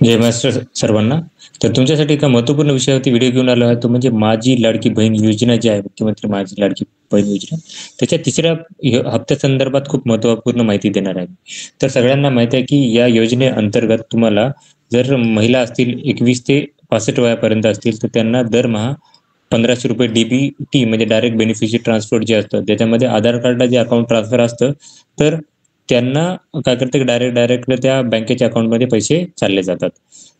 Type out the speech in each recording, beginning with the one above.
जय महाराष्ट्र सर्वांना. तर तुमच्यासाठी एका महत्त्वपूर्ण विषयावरती व्हिडिओ घेऊन आलो आहे, तो म्हणजे माझी लाडकी बहीण योजना जी आहे, मुख्यमंत्री माझी लाडकी बहीण योजना, त्याच्या तिसऱ्या हप्त्यासंदर्भात खूप महत्त्वपूर्ण माहिती देणार आहे. तर सगळ्यांना माहिती आहे की या योजनेअंतर्गत तुम्हाला जर महिला असतील 21 ते 65 वयापर्यंत असतील तर त्यांना दरमहा ₹1500 DBT म्हणजे डायरेक्ट बेनिफिशियरी ट्रान्सफर जे असतं, त्याच्यामध्ये आधार कार्डला जे अकाउंट ट्रान्सफर असतं, तर त्यांना काय करते की डायरेक्ट त्या बँकेच्या अकाउंटमध्ये पैसे चालले जातात.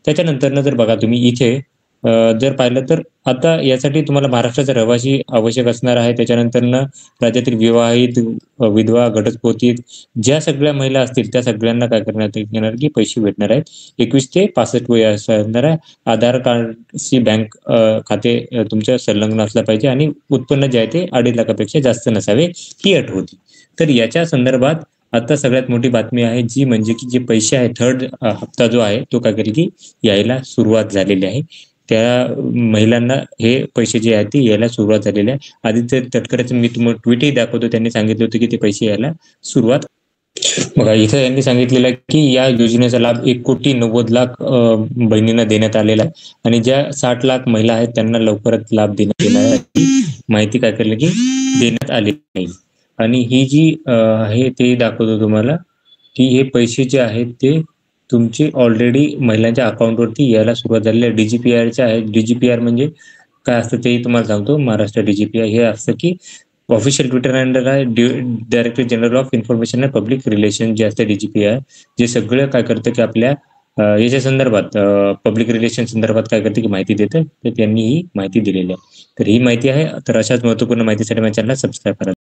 त्याच्यानंतरनं जर बघा तुम्ही इथे जर पाहिलं तर आता यासाठी तुम्हाला महाराष्ट्राचा रहिवासी आवश्यक असणार आहे. त्याच्यानंतरनं राज्यातील विवाहित, विधवा, घटस्फोटित ज्या सगळ्या महिला असतील त्या सगळ्यांना काय करण्यात येणार की पैसे भेटणार आहेत. 21 ते 65 वय असणार आहे. आधार कार्डशी बँक खाते तुमच्या संलग्न असलं पाहिजे आणि उत्पन्न जे आहे ते 2.5 लाखापेक्षा जास्त नसावे, ही अट होती. तर याच्या संदर्भात आता सगळ्यात मोठी बातमी आहे जी म्हणजे की जे पैसे आहे थर्ड हप्ता जो आहे तो काय करेल की यायला सुरुवात झालेली आहे. त्या महिलांना हे पैसे जे आहेत ते यायला सुरुवात झालेली आहे. आदित्य तटकरेचं मी तुम्हाला ट्विटही दाखवतो. त्यांनी सांगितलं होतं की ते पैसे यायला सुरुवात. बघा इथं यांनी सांगितलेलं आहे की या योजनेचा लाभ 1,90,00,000 बहिणींना देण्यात आलेला आहे आणि ज्या 60 लाख महिला आहेत त्यांना लवकरच लाभ देण्यात येणार आहे, माहिती काय केली की देण्यात आली नाही. आणि ही जी आहे ते दाखवतो तुम्हाला की हे पैसे जे आहेत ते तुमचे ऑलरेडी महिलांच्या अकाउंटवरती यायला सुरुवात झालेली आहे. DGPRचे आहे. DGPR म्हणजे काय असतं तेही तुम्हाला सांगतो. महाराष्ट्र DGPR हे असतं की ऑफिशियल ट्विटर हँडल आहे. Director general of information and public relation जे असतं DGPR, जे सगळं काय करतं की आपल्या याच्या संदर्भात पब्लिक रिलेशन संदर्भात काय करते की माहिती देतं. तर त्यांनी ही माहिती दिलेली आहे. तर ही माहिती आहे. तर अशाच महत्त्वपूर्ण माहितीसाठी माझ्या चॅनलला सबस्क्राईब करा.